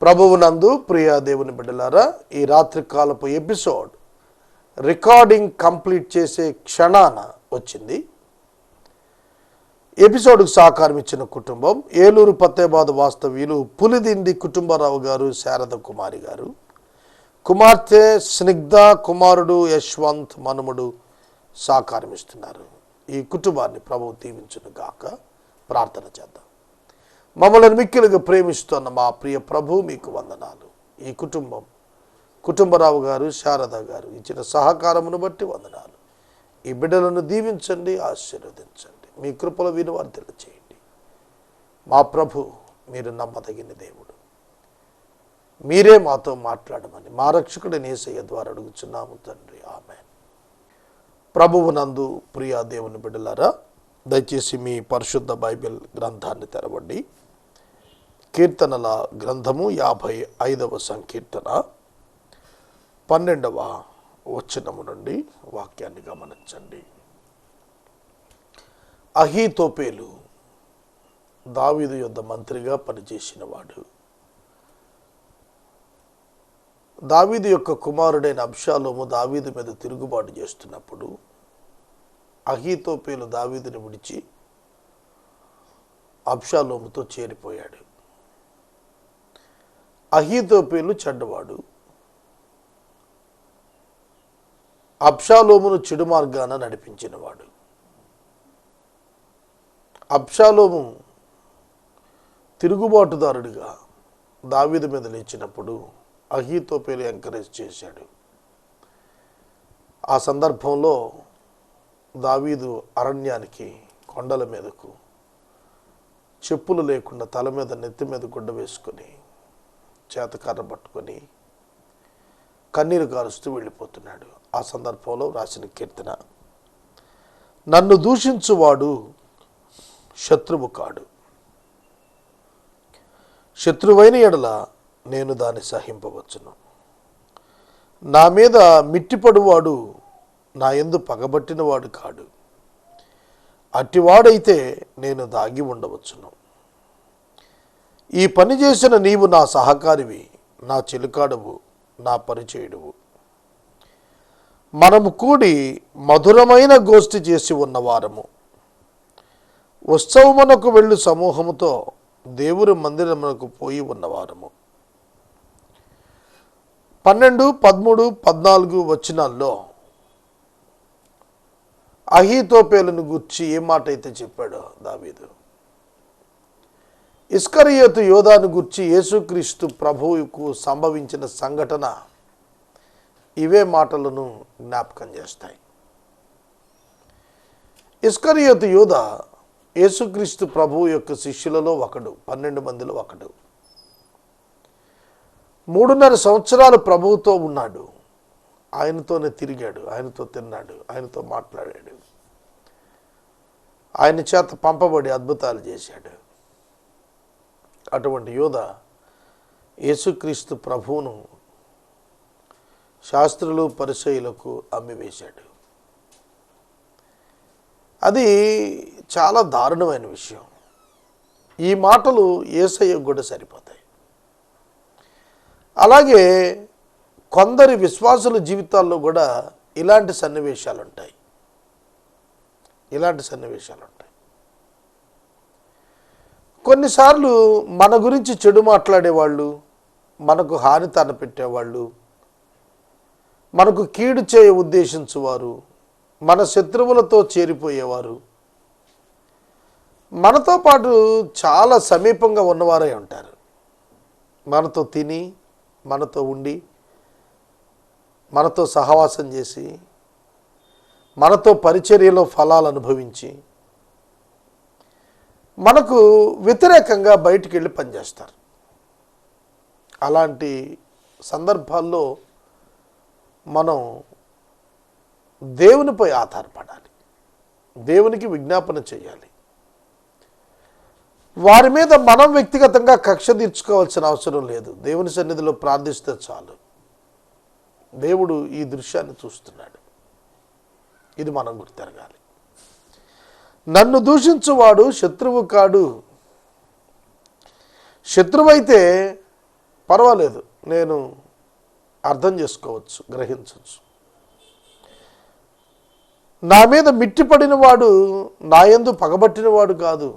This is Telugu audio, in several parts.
ప్రభువునందు ప్రియ దేవుని బిడ్డలారా, ఈ రాత్రి కాలపు ఎపిసోడ్ రికార్డింగ్ కంప్లీట్ చేసే క్షణాన వచ్చింది. ఎపిసోడ్కు సహకారం ఇచ్చిన కుటుంబం ఏలూరు పత్తేబాదు వాస్తవ్యులు పులిదిండి కుటుంబరావు గారు, శారద కుమారి గారు, కుమార్తె స్నిగ్ధ, కుమారుడు యశ్వంత్, మనుముడు సహకారం ఇస్తున్నారు. ఈ కుటుంబాన్ని ప్రభువు దీవించును గాక. ప్రార్థన చేద్దాం. మమ్మల్ని మిక్కిలుగా ప్రేమిస్తున్న మా ప్రియ ప్రభు, మీకు వందనాలు. ఈ కుటుంబరావు గారు, శారద గారు ఇచ్చిన సహకారమును బట్టి వందనాలు. ఈ బిడ్డలను దీవించండి, ఆశీర్వదించండి. మీ కృపల వినువర్ధన చేయండి. మా ప్రభు, మీరు నమ్మదగిన దేవుడు. మీరే మాతో మాట్లాడమని మా రక్షకుడిని యేసయ్య ద్వారా అడుగుచున్నాము తండ్రి, ఆమేన్. ప్రభువునందు ప్రియ దేవుని బిడ్డలారా, దయచేసి మీ పరిశుద్ధ బైబిల్ గ్రంథాన్ని తెరవండి. కీర్తనల గ్రంథము 55వ సంకీర్తన 12వ వచనము నుండి వాక్యాన్ని గమనించండి. అహీతోపేలు దావీదు యొద్ద మంత్రిగా పనిచేసిన వాడు. దావీదు యొక్క కుమారుడైన అబ్షాలోము దావీదు మీద తిరుగుబాటు చేస్తున్నప్పుడు అహీతోపేలు దావీదుని విడిచి అబ్షాలోముతో చేరిపోయాడు. అహీతోపేలు చెడ్డవాడు. అబ్షాలోమును చెడు మార్గాన నడిపించినవాడు. అబ్షాలోము తిరుగుబాటుదారుడిగా దావీదు మీద లేచినప్పుడు అహీతోపేలు ఎంకరేజ్ చేశాడు. ఆ సందర్భంలో దావీదు అరణ్యానికి, కొండల మీదకు చెప్పులు లేకుండా తల మీద, నెత్తి మీద గుడ్డ వేసుకొని, చేతకర్ర పట్టుకొని కన్నీరు కారుస్తూ వెళ్ళిపోతున్నాడు. ఆ సందర్భంలో రాసిన కీర్తన, నన్ను దూషించువాడు శత్రువు కాడు, శత్రువైన ఎడల నేను దాన్ని సహింపవచ్చును. నా మీద మిట్టిపడువాడు నా యందు పగబట్టినవాడు కాడు, అట్టివాడైతే నేను దాగి ఉండవచ్చును. ఈ పని చేసిన నీవు నా సహకారివి, నా చెలుకాడవు, నా పరిచయుడువు. మనము కూడి మధురమైన గోష్ఠి చేసి ఉన్నవారము, ఉత్సవమునకు వెళ్ళు సమూహముతో దేవుని మందిరమునకు పోయి ఉన్నవారము. 12, 13, 14 వచనాల్లో అహీతోపేలును గూర్చి ఏ మాట అయితే చెప్పాడో దావీదు, ఇస్కరియోతు యోధాను గూర్చి యేసుక్రీస్తు ప్రభువుకు సంభవించిన సంఘటన ఇవే మాటలను జ్ఞాపకం చేస్తాయి. ఇస్కరియోతు యోధ యేసుక్రీస్తు ప్రభువు యొక్క శిష్యులలో ఒకడు, 12 మందిలో ఒకడు. 3.5 సంవత్సరాలు ప్రభువుతో ఉన్నాడు. ఆయనతోనే తిరిగాడు, ఆయనతో తిన్నాడు, ఆయనతో మాట్లాడాడు, ఆయన చేత పంపబడి అద్భుతాలు చేశాడు. అటువంటి యోధ యేసుక్రీస్తు ప్రభువును శాస్త్రులు, పరిసయ్యులకు అమ్మివేశాడు. అది చాలా దారుణమైన విషయం. ఈ మాటలు యేసయ్యకు కూడా సరిపోతాయి. అలాగే కొందరి విశ్వాసుల జీవితాల్లో కూడా ఇలాంటి సన్నివేశాలు ఉంటాయి. కొన్నిసార్లు మన గురించి చెడు మాట్లాడేవాళ్ళు, మనకు హాని తలపెట్టేవాళ్ళు, మనకు కీడు చేయ ఉద్దేశించువారు, మన శత్రువులతో చేరిపోయేవారు మనతో పాటు చాలా సమీపంగా ఉన్నవారై ఉంటారు. మనతో తిని, మనతో ఉండి, మనతో సహవాసం చేసి, మనతో పరిచర్యలో ఫలాలు అనుభవించి, మనకు వ్యతిరేకంగా బయటికి వెళ్ళి పనిచేస్తారు. అలాంటి సందర్భాల్లో మనం దేవునిపై ఆధారపడాలి, దేవునికి విజ్ఞాపన చేయాలి. వారి మీద మనం వ్యక్తిగతంగా కక్ష తీర్చుకోవాల్సిన అవసరం లేదు. దేవుని సన్నిధిలో ప్రార్థిస్తే చాలు. దేవుడు ఈ దృశ్యాన్ని చూస్తున్నాడు. ఇది మనం గుర్తెరగాలి. నన్ను దూషించువాడు శత్రువు కాడు. శత్రువైతే పర్వాలేదు, నేను అర్థం చేసుకోవచ్చు, గ్రహించవచ్చు. నా మీద మిట్టిపడిన వాడు నా యందు పగబట్టిన వాడు కాదు.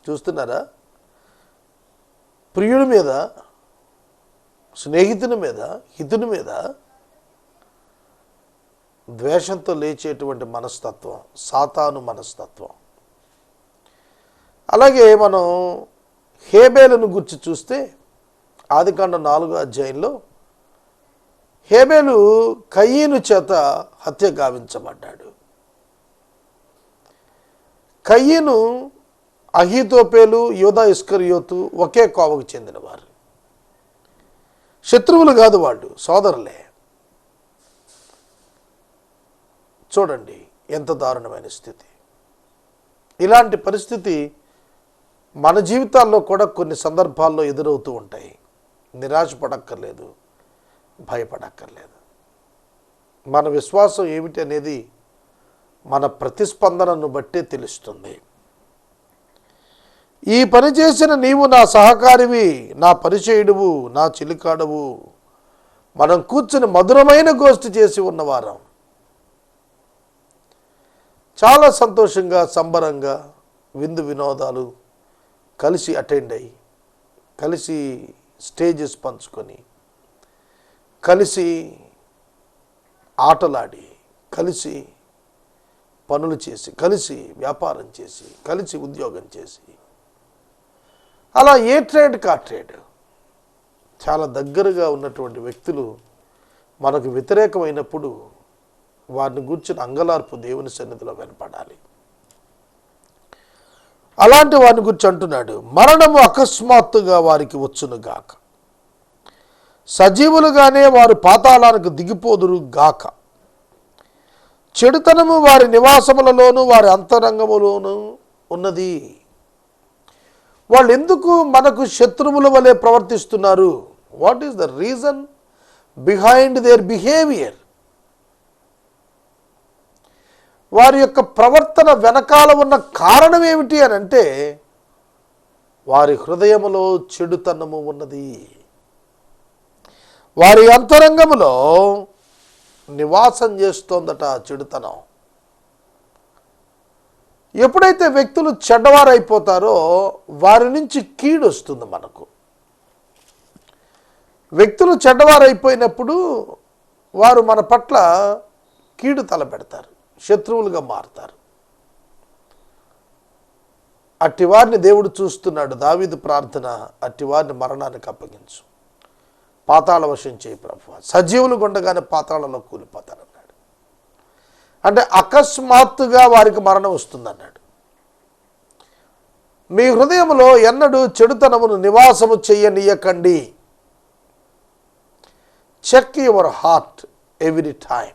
చూస్తున్నారా? ప్రియుడి మీద, స్నేహితుని మీద, హితుని మీద ద్వేషంతో లేచేటువంటి మనస్తత్వం సాతాను మనస్తత్వం. అలాగే మనం హేబేలును గురించి చూస్తే ఆదికాండం 4వ అధ్యాయంలో హేబేలు కయీను చేత హత్య గావించబడ్డాడు. కయీను, అహీతోపేలు, యోధా ఇస్కరియోతు ఒకే కోవకు చెందినవారు. శత్రువులు కాదు, వాళ్ళు సోదరులే. చూడండి ఎంత దారుణమైన స్థితి. ఇలాంటి పరిస్థితి మన జీవితాల్లో కూడా కొన్ని సందర్భాల్లో ఎదురవుతూ ఉంటాయి. నిరాశపడక్కర్లేదు, భయపడక్కర్లేదు. మన విశ్వాసం ఏమిటి అనేది మన ప్రతిస్పందనను బట్టే తెలుస్తుంది. ఈ పని చేసిన నీవు నా సహకారివి, నా పరిచయుడువు, నా చిలికాడవు. మనం కూర్చుని మధురమైన గోష్ఠి చేసి ఉన్నవారం. చాలా సంతోషంగా, సంబరంగా విందు వినోదాలు కలిసి అటెండ్ అయ్యి, కలిసి స్టేజెస్ పంచుకొని, కలిసి ఆటలాడి, కలిసి పనులు చేసి, కలిసి వ్యాపారం చేసి, కలిసి ఉద్యోగం చేసి, అలా ఏ ట్రేడ్ కా ట్రేడ్ చాలా దగ్గరగా ఉన్నటువంటి వ్యక్తులు మనకు వ్యతిరేకమైనప్పుడు వారిని గూర్చిన అంగలార్పు దేవుని సన్నిధిలో వినపడాలి. అలాంటి వారిని గురించి అంటున్నాడు, మరణము అకస్మాత్తుగా వారికి వచ్చునుగాక, సజీవులుగానే వారు పాతాళానికి దిగిపోదురు గాక. చెడుతనము వారి నివాసములలోనూ వారి అంతరంగములోనూ ఉన్నది. వాళ్ళు ఎందుకు మనకు శత్రువుల వలె ప్రవర్తిస్తున్నారు? What is the reason behind their behaviour? వారి యొక్క ప్రవర్తన వెనకాల ఉన్న కారణం ఏమిటి అని అంటే, వారి హృదయములో చెడుతనము ఉన్నది. వారి అంతరంగములో నివాసం చేస్తోందట చెడుతనం. ఎప్పుడైతే వ్యక్తులు చెడ్డవారైపోతారో వారి నుంచి కీడు వస్తుంది మనకు. వ్యక్తులు చెడ్డవారైపోయినప్పుడు వారు మన పట్ల కీడు తలపెడతారు, శత్రువులుగా మారుతారు. అట్టివారిని దేవుడు చూస్తున్నాడు. దావీదు ప్రార్థన, అట్టివారిని మరణానికి అప్పగించు, పాతాళ వశం చేయి ప్రభువా, సజీవులు గుండగానే పాతాళంలో కూలిపోతారన్నాడు. అంటే అకస్మాత్తుగా వారికి మరణం వస్తుందన్నాడు. మీ హృదయంలో ఎన్నడూ చెడుతనమును నివాసము చెయ్యనీయకండి. Check your heart every time.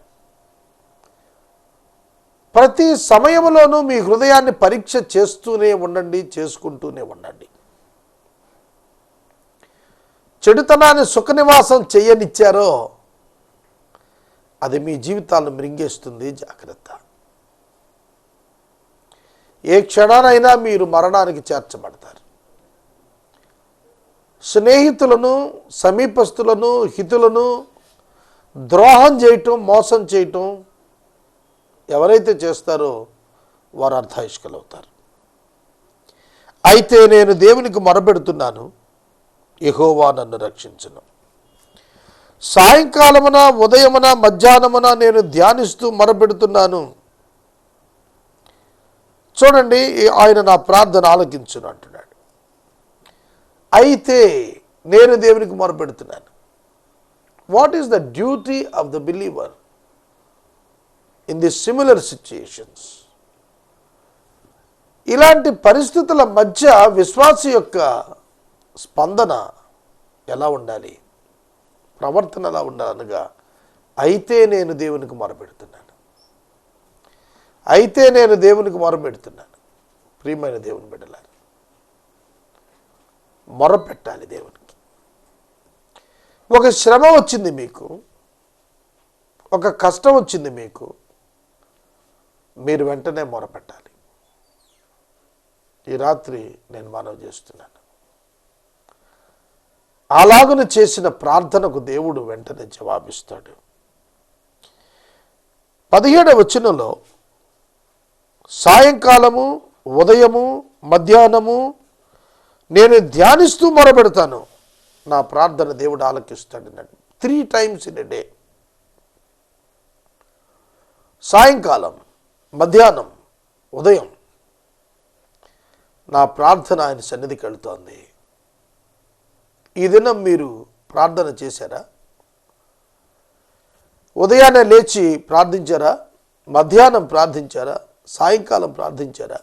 ప్రతి సమయంలోనూ మీ హృదయాన్ని పరీక్ష చేస్తూనే ఉండండి, చేసుకుంటూనే ఉండండి. చెడుతనాన్ని సుఖనివాసం చెయ్యనిచ్చారో అది మీ జీవితాలను మృంగేస్తుంది. జాగ్రత్త. ఏ క్షణానైనా మీరు మరణానికి చేర్చబడతారు. స్నేహితులను, సమీపస్తులను, హితులను ద్రోహం చేయటం, మోసం చేయటం ఎవరైతే చేస్తారో వారు అర్ధాయుష్కులవుతారు. అయితే నేను దేవునికి మొరపెడుతున్నాను, యెహోవా నన్ను రక్షించును. సాయంకాలమున, ఉదయమున, మధ్యాహ్నమున నేను ధ్యానిస్తూ మొరపెడుతున్నాను. చూడండి, ఆయన నా ప్రార్థన ఆలకించును అంటున్నాడు. అయితే నేను దేవునికి మొరపెడుతున్నాను. What is the duty of the believer in the similar situations? ఇలాంటి పరిస్థితుల మధ్య విశ్వాసి యొక్క స్పందన ఎలా ఉండాలి, ప్రవర్తన ఎలా ఉండాలనగా, అయితే నేను దేవునికి మొరపెడుతున్నాను, అయితే నేను దేవునికి మొరపెడుతున్నాను. ప్రియమైన దేవుని బిడ్డలారా, మొరపెట్టాలి దేవునికి. ఒక శ్రమ వచ్చింది మీకు, ఒక కష్టం వచ్చింది మీకు, మీరు వెంటనే మొరపెట్టాలి. ఈ రాత్రి నేను మనవి చేస్తున్నాను, అలాగున చేసిన ప్రార్థనకు దేవుడు వెంటనే జవాబిస్తాడు. 17వ వచనంలో సాయంకాలము, ఉదయము, మధ్యాహ్నము నేను ధ్యానిస్తూ మొరపెడతాను, నా ప్రార్థన దేవుడు ఆలకిస్తాడు. 3 times in a day. సాయంకాలం, మధ్యాహ్నం, ఉదయం నా ప్రార్థన ఆయన సన్నిధికి వెళుతోంది. ఈ దినం మీరు ప్రార్థన చేశారా? ఉదయాన్నే లేచి ప్రార్థించారా? మధ్యాహ్నం ప్రార్థించారా? సాయంకాలం ప్రార్థించారా?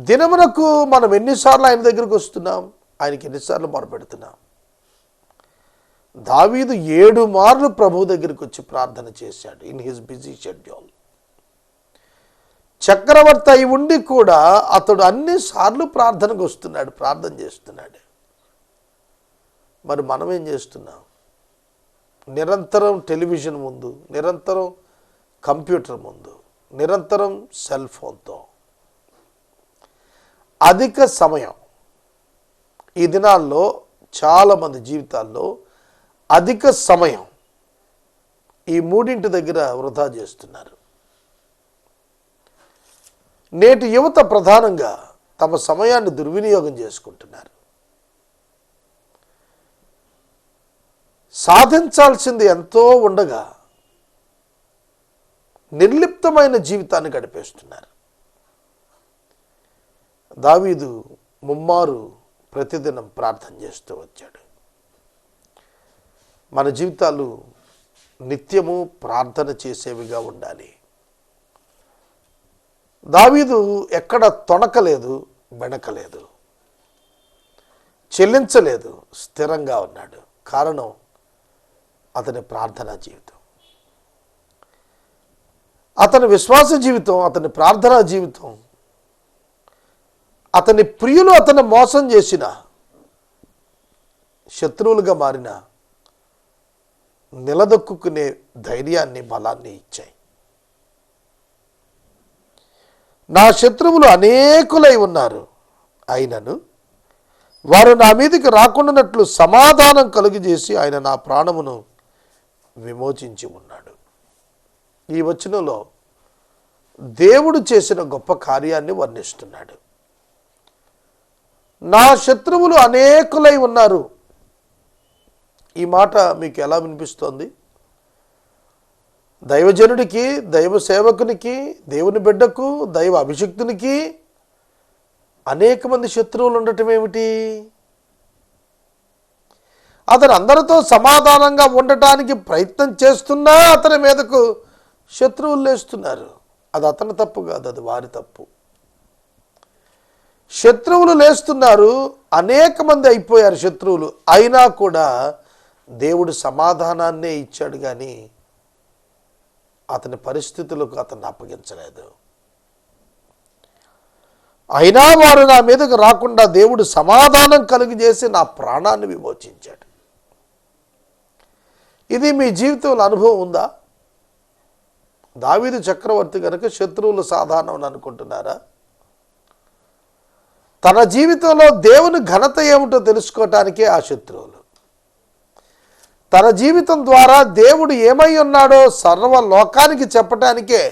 దినమునకు మనం ఎన్నిసార్లు ఆయన దగ్గరికి వస్తున్నాం? ఆయనకి ఎన్నిసార్లు మొరపెడుతున్నాం? దావీదు 7 మార్లు ప్రభు దగ్గరికి వచ్చి ప్రార్థన చేశాడు ఇన్ హిజ్ బిజీ షెడ్యూల్. చక్రవర్తి అయి ఉండి కూడా అతడు అన్నిసార్లు ప్రార్థనకు వస్తున్నాడు, ప్రార్థన చేస్తున్నాడు. మరి మనం ఏం చేస్తున్నాం? నిరంతరం టెలివిజన్ ముందు, నిరంతరం కంప్యూటర్ ముందు, నిరంతరం సెల్ ఫోన్తో అధిక సమయం. ఈ దినాల్లో చాలామంది జీవితాల్లో అధిక సమయం ఈ 3 దగ్గర వృధా చేస్తున్నారు. నేటి యువత ప్రధానంగా తమ సమయాన్ని దుర్వినియోగం చేసుకుంటున్నారు. సాధించాల్సింది ఎంతో ఉండగా నిర్లిప్తమైన జీవితాన్ని గడిపేస్తున్నారు. దావీదు ముమ్మారు ప్రతిదినం ప్రార్థన చేస్తూ వచ్చాడు. మన జీవితాలు నిత్యము ప్రార్థన చేసేవిగా ఉండాలి. దావీదు ఎక్కడ తొణకలేదు, బెణకలేదు, చెల్లించలేదు, స్థిరంగా ఉన్నాడు. కారణం అతని ప్రార్థనా జీవితం, అతని విశ్వాస జీవితం, అతని ప్రార్థనా జీవితం. అతని ప్రియులు అతను మోసం చేసిన, శత్రువులుగా మారిన నిలదొక్కునే ధైర్యాన్ని, బలాన్ని ఇచ్చాయి. నా శత్రువులు అనేకులై ఉన్నారు, అయినను వారు నా మీదకి రాకుండానట్లు సమాధానం కలుగజేసి ఆయన నా ప్రాణమును విమోచించి ఉన్నాడు. ఈ వచనంలో దేవుడు చేసిన గొప్ప కార్యాన్ని వర్ణిస్తున్నాడు. నా శత్రువులు అనేకులై ఉన్నారు. ఈ మాట మీకు ఎలా వినిపిస్తోంది? దైవజనుడికి, దైవ సేవకునికి, దేవుని బిడ్డకు, దైవ అభిషిక్తునికి అనేక మంది శత్రువులు ఉండటం ఏమిటి? అతను అందరితో సమాధానంగా ఉండటానికి ప్రయత్నం చేస్తున్నా అతని మీదకు శత్రువులు లేస్తున్నారు. అది అతని తప్పు కాదు, అది వారి తప్పు. శత్రువులు లేస్తున్నారు, అనేక మంది అయిపోయారు శత్రువులు. అయినా కూడా దేవుడు సమాధానాన్నే ఇచ్చాడు, కానీ అతని పరిస్థితులకు అతన్ని అప్పగించలేదు. అయినా వారు నా మీదకు రాకుండా దేవుడు సమాధానం కలిగజేసి నా ప్రాణాన్ని విమోచించాడు. ఇది మీ జీవితంలో అనుభవం ఉందా? దావీదు చక్రవర్తి కనుక శత్రువులు సాధారణం అనుకుంటున్నారా? తన జీవితంలో దేవుని ఘనత ఏమిటో తెలుసుకోవటానికే ఆ శత్రువులు. తన జీవితం ద్వారా దేవుడు ఏమై ఉన్నాడో సర్వలోకానికి చెప్పటానికే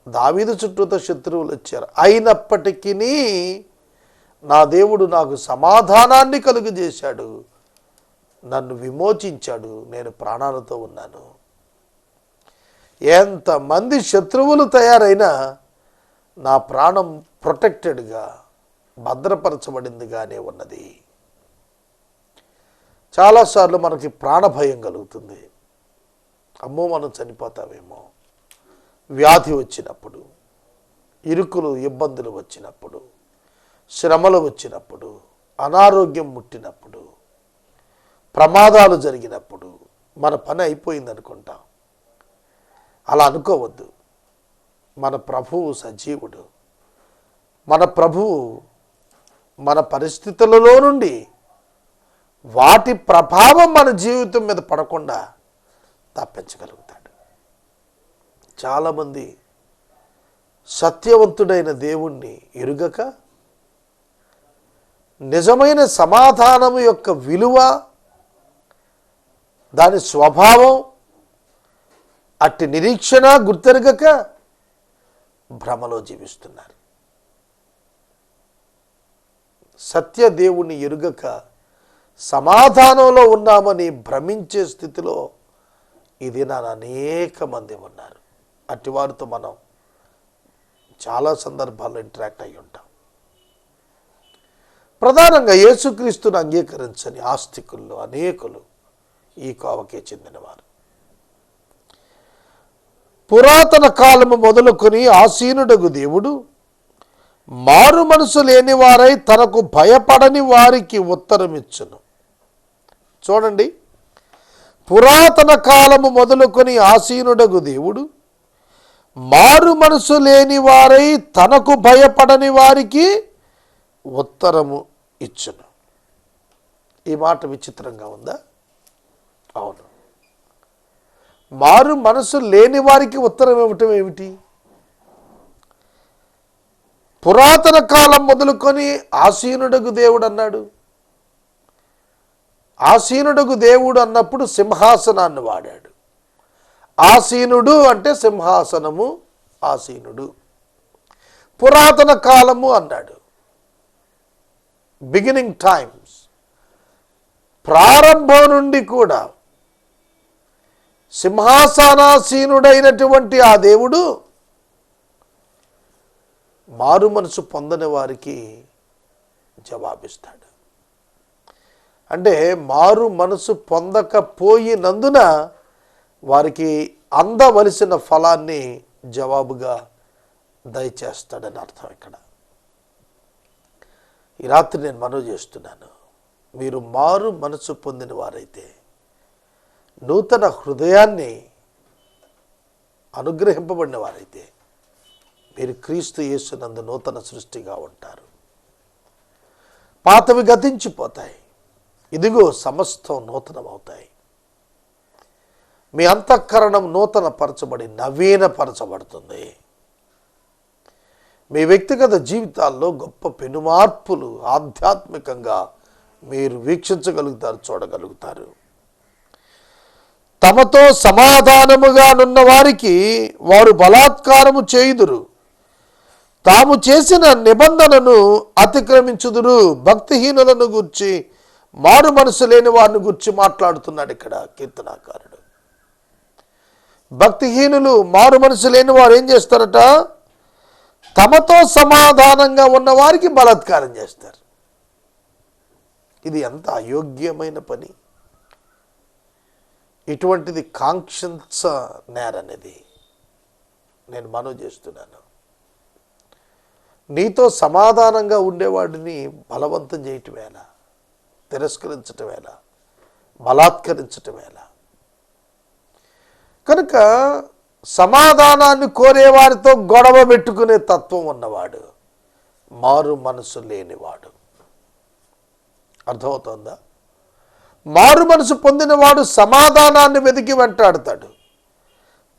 దావీదు చుట్టూతో శత్రువులు వచ్చారు. అయినప్పటికీ నా దేవుడు నాకు సమాధానాన్ని కలుగజేశాడు, నన్ను విమోచించాడు, నేను ప్రాణాలతో ఉన్నాను. ఎంతమంది శత్రువులు తయారైనా నా ప్రాణం ప్రొటెక్టెడ్గా, భద్రపరచబడిందిగానే ఉన్నది. చాలాసార్లు మనకి ప్రాణభయం కలుగుతుంది. అమ్మో మనం చనిపోతామేమో, వ్యాధి వచ్చినప్పుడు, ఇరుకులు ఇబ్బందులు వచ్చినప్పుడు, శ్రమలు వచ్చినప్పుడు, అనారోగ్యం ముట్టినప్పుడు, ప్రమాదాలు జరిగినప్పుడు మన పని అయిపోయింది అనుకుంటాం. అలా అనుకోవద్దు. మన ప్రభువు సజీవుడు. మన ప్రభువు మన పరిస్థితులలో నుండి వాటి ప్రభావం మన జీవితం మీద పడకుండా తప్పించగలుగుతాడు. చాలామంది సత్యవంతుడైన దేవుణ్ణి ఎరుగక నిజమైన సమాధానము యొక్క విలువ, దాని స్వభావం, అట్టి నిరీక్షణ గుర్తెరగక భ్రమలో జీవిస్తున్నారు. సత్యదేవుని ఎరుగక సమాధానంలో ఉన్నామని భ్రమించే స్థితిలో ఇది అనేక మంది ఉన్నారు. అటివారితో మనం చాలా సందర్భాల్లో ఇంటరాక్ట్ అయి ఉంటాం. ప్రధానంగా యేసుక్రీస్తుని అంగీకరించని ఆస్తికుల్లో అనేకులు ఈ కోవకే చెందినవారు. పురాతన కాలము మొదలుకొని ఆసీనుడగు దేవుడు మారు మనసు లేని వారై తనకు భయపడని వారికి ఉత్తరమిచ్చును. చూడండి, పురాతన కాలము మొదలుకొని ఆసీనుడగు దేవుడు మారు మనసు లేని వారై తనకు భయపడని వారికి ఉత్తరము ఇచ్చును. ఈ మాట విచిత్రంగా ఉందా? అవును. మారు మనసు లేని వారికి ఉత్తరం ఇవ్వటం ఏమిటి? పురాతన కాలం మొదలుకొని ఆసీనుడగు దేవుడు అన్నాడు. ఆసీనుడగు దేవుడు అన్నప్పుడు సింహాసనాన్ని వాడాడు. ఆసీనుడు అంటే సింహాసనము, ఆసీనుడు. పురాతన కాలము అన్నాడు, బిగినింగ్ టైమ్స్. ప్రారంభం నుండి కూడా సింహాసనాసీనుడైనటువంటి ఆ దేవుడు మారు మనసు పొందని వారికి జవాబిస్తాడు. అంటే మారు మనసు పొందకపోయినందున వారికి అందవలసిన ఫలాన్ని జవాబుగా దయచేస్తాడని అర్థం. ఇక్కడ ఈ రాత్రి నేను మనవి చేస్తున్నాను, మీరు మారు మనసు పొందిన వారైతే, నూతన హృదయాన్ని అనుగ్రహింపబడిన వారైతే, మీరు క్రీస్తు యేసునందు నూతన సృష్టిగా ఉంటారు. పాతవి గతించిపోతాయి, ఇదిగో సమస్తం నూతనమవుతాయి. మీ అంతఃకరణం నూతన పరచబడి నవీనపరచబడుతుంది. మీ వ్యక్తిగత జీవితాల్లో గొప్ప పెనుమార్పులు ఆధ్యాత్మికంగా మీరు వీక్షించగలుగుతారు, చూడగలుగుతారు. తమతో సమాధానముగా నున్న వారికి వారు బలాత్కారము చేయుదురు, తాము చేసిన నిబంధనను అతిక్రమించుదురు. భక్తిహీనులను గూర్చి, మారు మనసు లేని వారిని గురించి మాట్లాడుతున్నాడు ఇక్కడ కీర్తనాకారుడు. భక్తిహీనులు, మారు మనసు లేని వారు ఏం చేస్తారట? తమతో సమాధానంగా ఉన్న వారికి బలాత్కారం చేస్తారు. ఇది ఎంత అయోగ్యమైన పని! ఇటువంటిది కాంక్షించ నేరనేది నేను మనవి చేస్తున్నాను. నీతో సమాధానంగా ఉండేవాడిని బలవంతం చేయటమేలా, తిరస్కరించటమేలా, బలాత్కరించటమేలా? కనుక సమాధానాన్ని కోరేవారితో గొడవ పెట్టుకునే తత్వం ఉన్నవాడు మారు మనసు లేనివాడు. అర్థమవుతోందా? మారు మనసు పొందినవాడు సమాధానాన్ని వెతికి వెంటాడుతాడు,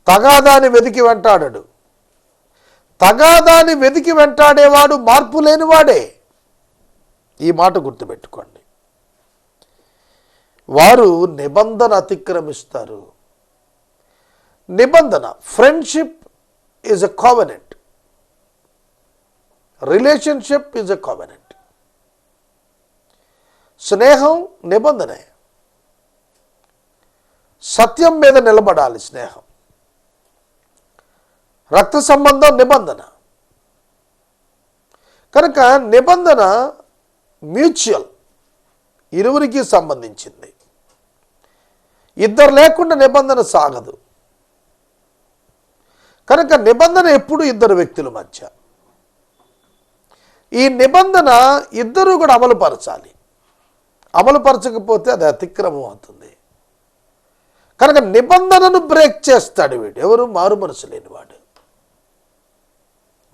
తగాదాన్ని వెతికి వెంటాడడు. తగాదాన్ని వెతికి వెంటాడేవాడు మార్పు లేనివాడే. ఈ మాట గుర్తుపెట్టుకోండి. వారు నిబంధన అతిక్రమిస్తారు. నిబంధన, friendship is a covenant, relationship is a covenant. స్నేహం నిబంధనే. సత్యం మీద నిలబడాలి స్నేహం. రక్త సంబంధం నిబంధన. కనుక నిబంధన మ్యూచువల్, ఇరువురికి సంబంధించింది. ఇద్దరు లేకుండా నిబంధన సాగదు. కనుక నిబంధన ఎప్పుడు ఇద్దరు వ్యక్తుల మధ్య. ఈ నిబంధన ఇద్దరూ కూడా అమలుపరచాలి. అమలుపరచకపోతే అది అతిక్రమం అవుతుంది. కనుక నిబంధనను బ్రేక్ చేస్తాడు వీడు. ఎవరు? మారు మనసు లేనివాడు.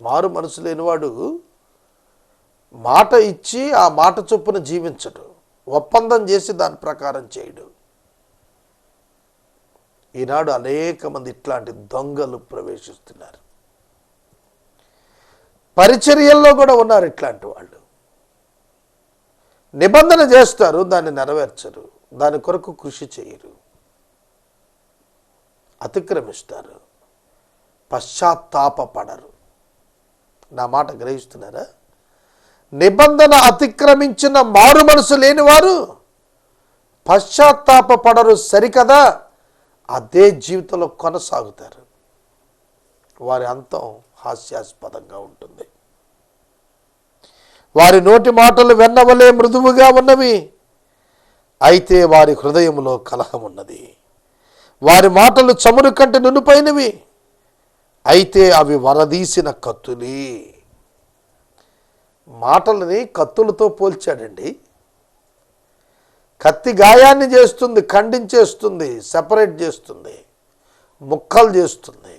మారు మనసు లేనివాడు మాట ఇచ్చి ఆ మాట చొప్పున జీవించడు, ఒప్పందం చేసి దాని ప్రకారం చేయడు. ఈనాడు అనేక మంది ఇట్లాంటి దొంగలు ప్రవేశిస్తున్నారు. పరిచర్యల్లో కూడా ఉన్నారు ఇట్లాంటి వాళ్ళు. నిబంధన చేస్తారు, దాన్ని నెరవేర్చరు, దాని కొరకు కృషి చేయరు, అతిక్రమిస్తారు, పశ్చాత్తాపపడరు. నా మాట గ్రహిస్తున్నారా? నిబంధన అతిక్రమించిన మారు మనసు లేనివారు పశ్చాత్తాపపడరు, సరికదా అదే జీవితంలో కొనసాగుతారు. వారి అంతం హాస్యాస్పదంగా ఉంటుంది. వారి నోటి మాటలు వెన్నవలే మృదువుగా ఉన్నవి, అయితే వారి హృదయంలో కలహం ఉన్నది. వారి మాటలు చమురు కంటే నునుపైనవి, అయితే అవి వరదీసిన కత్తులే. మాటలని కత్తులతో పోల్చాడండి. కత్తి గాయాన్ని చేస్తుంది, ఖండించేస్తుంది, సెపరేట్ చేస్తుంది, ముక్కలు చేస్తుంది.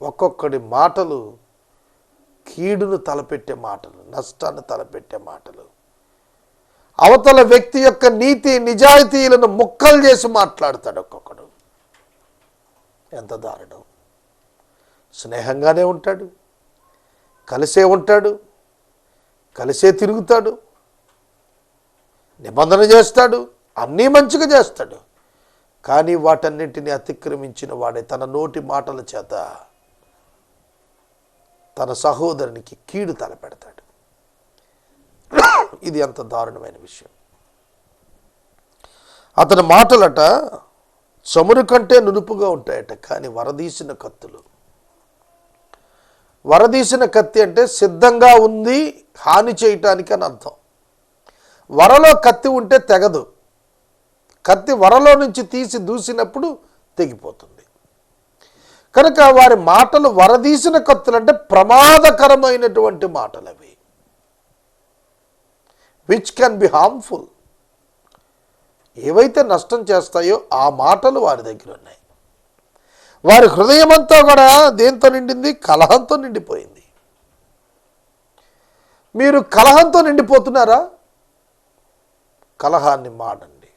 ఒక్కొక్కడి మాటలు కీడును తలపెట్టే మాటలు, నష్టాన్ని తలపెట్టే మాటలు, అవతల వ్యక్తి యొక్క నీతి నిజాయితీలను ముక్కలు చేసి మాట్లాడతాడు ఒక్కొక్కడు. ఎంత దారుణం! స్నేహంగానే ఉంటాడు, కలిసే ఉంటాడు, కలిసే తిరుగుతాడు, నిబంధన చేస్తాడు, అన్నీ మంచిగా చేస్తాడు. కానీ వాటన్నిటిని అతిక్రమించిన వాడే తన నోటి మాటల చేత తన సహోదరునికి కీడు తలపెడతాడు. ఇది ఎంత దారుణమైన విషయం! అతని మాటలట చమురు కంటే నునుపుగా ఉంటాయట, కానీ వరదీసిన కత్తులు. వరదీసిన కత్తి అంటే సిద్ధంగా ఉంది హాని చేయటానికి అని అర్థం. వరలో కత్తి ఉంటే తెగదు, కత్తి వరలో నుంచి తీసి దూసినప్పుడు తెగిపోతుంది. కనుక వారి మాటలు వరదీసిన కత్తులు అంటే ప్రమాదకరమైనటువంటి మాటలు అవి, విచ్ కెన్ బి హార్మ్ఫుల్. ఏవైతే నష్టం చేస్తాయో ఆ మాటలు వారి దగ్గర ఉన్నాయి. వారి హృదయం అంతా కూడా దేంతో నిండింది? కలహంతో నిండిపోయింది. మీరు కలహంతో నిండిపోతున్నారా? కలహాన్ని మాడండి.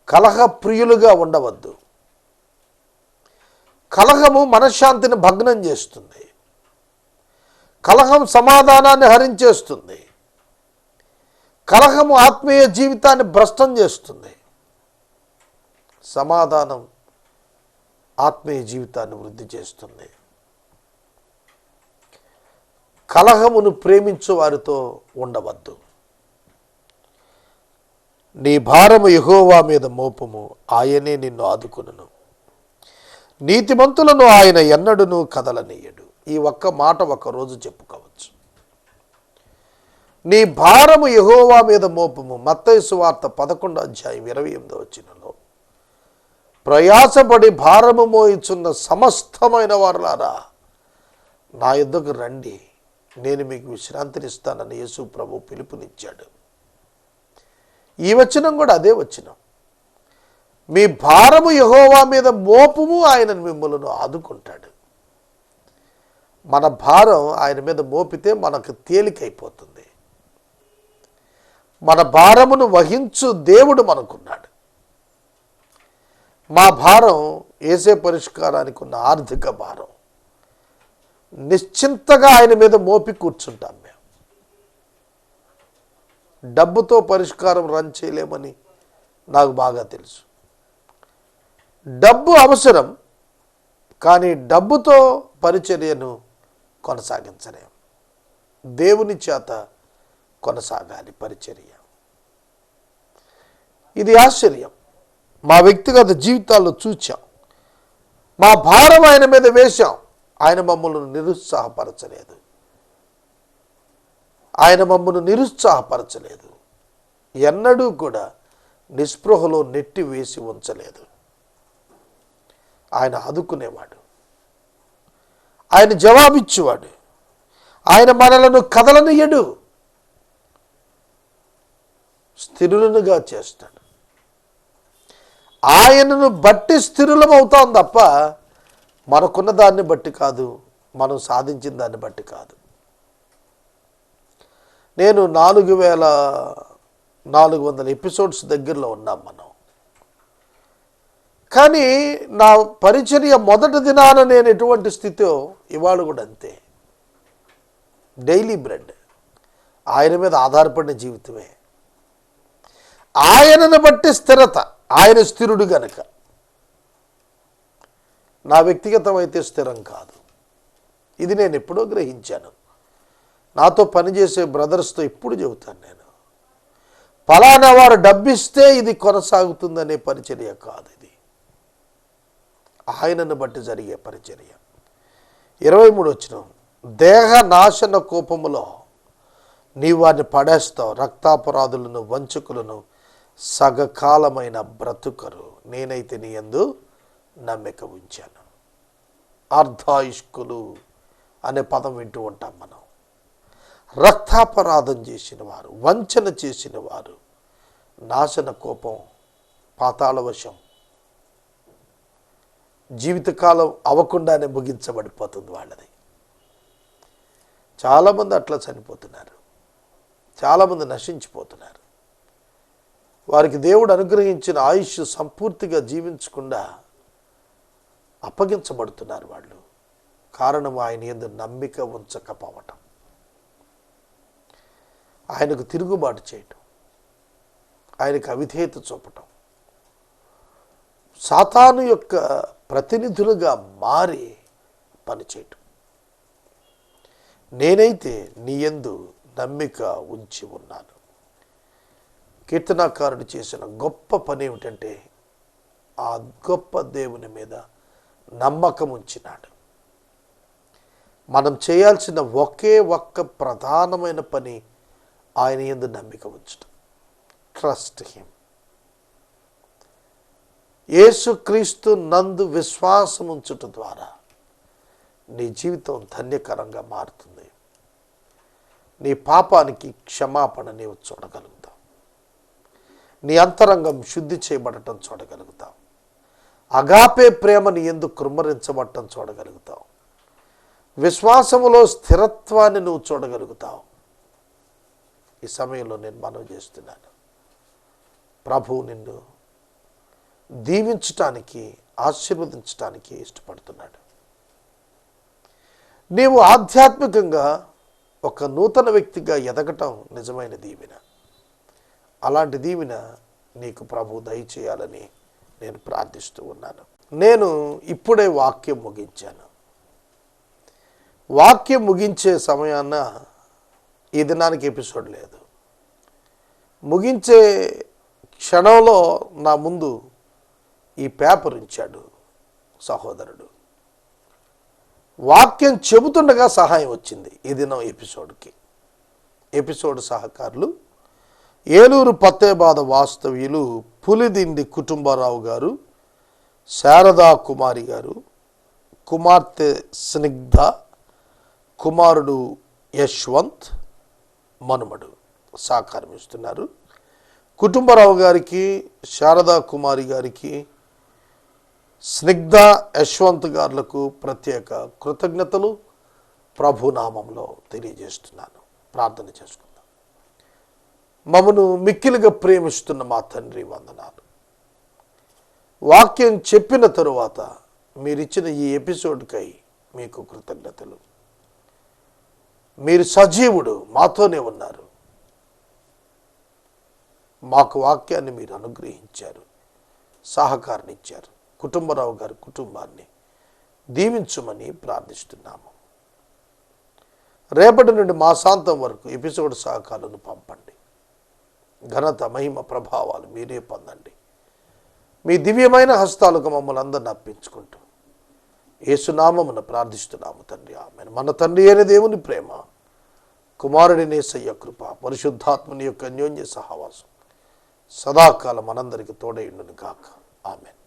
కలహ ప్రియులుగా ఉండవద్దు. కలహము మనశ్శాంతిని భగ్నం చేస్తుంది. కలహం సమాధానాన్ని హరించేస్తుంది. కలహము ఆత్మీయ జీవితాన్ని భ్రష్టం చేస్తుంది. సమాధానం ఆత్మీయ జీవితాన్ని వృద్ధి చేస్తుంది. కలహమును ప్రేమించు వారితో ఉండవద్దు. నీ భారము యెహోవా మీద మోపము, ఆయనే నిన్ను ఆదుకొనును. నీతిమంతులను ఆయన ఎన్నడూను కదలనీయడు. ఈ ఒక్క మాట ఒకరోజు చెప్పుకోవచ్చు. నీ భారము యెహోవా మీద మోపము. మత్తయి సువార్త 11:28 ప్రయాసపడి భారము మోయిచున్న సమస్తమైన వారులారా నా యొద్దకు రండి, నేను మీకు విశ్రాంతినిస్తానని యేసు ప్రభు పిలుపునిచ్చాడు. ఈ వచనం కూడా అదే వచనం. మీ భారము యెహోవా మీద మోపుము, ఆయన మిమ్మల్ని ఆదుకుంటాడు. మన భారం ఆయన మీద మోపితే మనకు తేలికైపోతుంది. మన భారమును వహించు దేవుడు మనకున్నాడు. మా భారం ఏసే పరిష్కారానికి ఉన్న ఆర్థిక భారం. నిశ్చింతగా ఆయన మీద మోపి కూర్చుంటాం మేము. డబ్బుతో పరిష్కారం రన్ చేయలేమని నాకు బాగా తెలుసు. డబ్బు అవసరం, కానీ డబ్బుతో పరిచర్యను కొనసాగించలేం. దేవుని చేత కొనసాగాలి పరిచర్య. ఇది ఆశ్చర్యం. మా వ్యక్తిగత జీవితాల్లో చూచాం. మా భారం ఆయన మీద వేశాం, ఆయన మమ్మల్ని నిరుత్సాహపరచలేదు. ఆయన మమ్మల్ని నిరుత్సాహపరచలేదు. ఎన్నడూ కూడా నిస్పృహలో నెట్టి వేసి ఉంచలేదు. ఆయన ఆదుకునేవాడు, ఆయన జవాబిచ్చేవాడు, ఆయన మనలను కదలనీయడు, స్థిరులనుగా చేస్తాడు. ఆయనను బట్టి స్థిరులం అవుతాం తప్ప మనకున్న దాన్ని బట్టి కాదు, మనం సాధించిన దాన్ని బట్టి కాదు. నేను 4400 ఎపిసోడ్స్ దగ్గరలో ఉన్నాం మనం. కానీ నా పరిచర్య మొదటి దినాన నేను ఎటువంటి స్థితిలో ఇవాళ కూడా అంతే. డైలీ బ్రెడ్, ఆయన మీద ఆధారపడిన జీవితమే. ఆయనను బట్టి స్థిరత. ఆయన స్థిరుడు గనక. నా వ్యక్తిగతం అయితే స్థిరం కాదు. ఇది నేను ఎప్పుడో గ్రహించాను. నాతో పనిచేసే బ్రదర్స్తో ఎప్పుడు చెబుతాను నేను, ఫలానా వారు డబ్బిస్తే ఇది కొనసాగుతుందనే పరిచర్య కాదు. ఇది ఆయనను బట్టి జరిగే పరిచర్య. 23 వచనం, దేహ నాశన కోపములో నీవు వారిని పడేస్తావు, రక్తాపరాధులను వంచకులను సగకాలమైన బ్రతుకరు, నేనైతే నీ యందు నమ్మిక ఉంచాను. అర్ధాయుష్కులు అనే పదం వింటూ ఉంటాం మనం. రక్తాపరాధం చేసిన వారు, వంచన చేసిన వారు, నాశన కోపం, పాతాళవశం, జీవితకాలం అవ్వకుండానే ముగించబడిపోతుంది వాళ్ళది. చాలామంది అట్లా చనిపోతున్నారు, చాలామంది నశించిపోతున్నారు. వారికి దేవుడు అనుగ్రహించిన ఆయుష్ సంపూర్తిగా జీవించకుండా అప్పగించబడుతున్నారు వాళ్ళు. కారణం ఆయన యందు నమ్మిక ఉంచకపోవటం, ఆయనకు తిరుగుబాటు చేయటం, ఆయనకు అవిధేయత చూపటం, సాతాను యొక్క ప్రతినిధులుగా మారి పనిచేయటం. నేనైతే నీ యందు నమ్మిక ఉంచి ఉన్నాను. కీర్తనాకారుడు చేసిన గొప్ప పని ఏమిటంటే ఆ గొప్ప దేవుని మీద నమ్మకం ఉంచినాడు. మనం చేయాల్సిన ఒకే ఒక్క ప్రధానమైన పని ఆయన యందు నమ్మిక ఉంచడం. Trust him. యేసుక్రీస్తు నందు విశ్వాసం ఉంచుట ద్వారా నీ జీవితం ధన్యకరంగా మారుతుంది. నీ పాపానికి క్షమాపణ నీవు చూడగలుగుతావు. నీ అంతరంగం శుద్ధి చేయబడటం చూడగలుగుతావు. అగాపే ప్రేమ నీ యందు కృమ్మరించబడటం చూడగలుగుతావు. విశ్వాసములో స్థిరత్వాన్ని నువ్వు చూడగలుగుతావు. ఈ సమయంలో నేను మనవి చేస్తున్నాను, ప్రభువు నిన్ను దీవించటానికి, ఆశీర్వదించటానికి ఇష్టపడుతున్నాడు. నీవు ఆధ్యాత్మికంగా ఒక నూతన వ్యక్తిగా ఎదగటం నిజమైన దీవెన. అలాంటి దీవెన నీకు ప్రభు దయచేయాలని నేను ప్రార్థిస్తూ ఉన్నాను. నేను ఇప్పుడే వాక్యం ముగించాను. వాక్యం ముగించే సమయాన ఈ దినానికి ఎపిసోడ్ లేదు. ముగించే క్షణంలో నా ముందు ఈ పేపర్ ఉంచాడు సహోదరుడు. వాక్యం చెబుతుండగా సహాయం వచ్చింది ఈ దినం ఎపిసోడ్కి. ఎపిసోడ్ సహకారులు ఏలూరు పత్తేబాద వాస్తవ్యులు పులిదిండి కుటుంబరావు గారు, శారదా కుమారి గారు, కుమార్తె స్నిగ్ధ, కుమారుడు యశ్వంత్, మనుమడు సహకారం ఇస్తున్నారు. కుటుంబరావు గారికి, శారదా కుమారి గారికి, స్నిగ్ధ, యశ్వంత్ గారులకు ప్రత్యేక కృతజ్ఞతలు ప్రభునామంలో తెలియజేస్తున్నాను. ప్రార్థన చేసుకుందాం. మమ్మను మిక్కిలిగా ప్రేమిస్తున్న మా తండ్రి, వందనాలు. వాక్యం చెప్పిన తరువాత మీరిచ్చిన ఈ ఎపిసోడ్కై మీకు కృతజ్ఞతలు. మీరు సజీవుడు, మాతోనే ఉన్నారు. మాకు వాక్యాన్ని మీరు అనుగ్రహించారు, సహకారాన్నిచ్చారు. కుటుంబరావు గారి కుటుంబాన్ని దీవించుమని ప్రార్థిస్తున్నాము. రేపటి నుండి మాసాంతం వరకు ఎపిసోడ్ సహకారాలను పంపండి. ఘనత, మహిమ, ప్రభావాలు మీరే పొందండి. మీ దివ్యమైన హస్తాలకు మమ్మల్ని అందరిని అర్పించుకుంటూ యేసునామమున ప్రార్థిస్తున్నాము తండ్రి, ఆమేన్. మన తండ్రి అయిన దేవుని ప్రేమ, కుమారుడి యేసయ్య కృప, పరిశుద్ధాత్మని యొక్క అన్యోన్య సహవాసం సదాకాలం మనందరికీ తోడైండును గాక. ఆమేన్.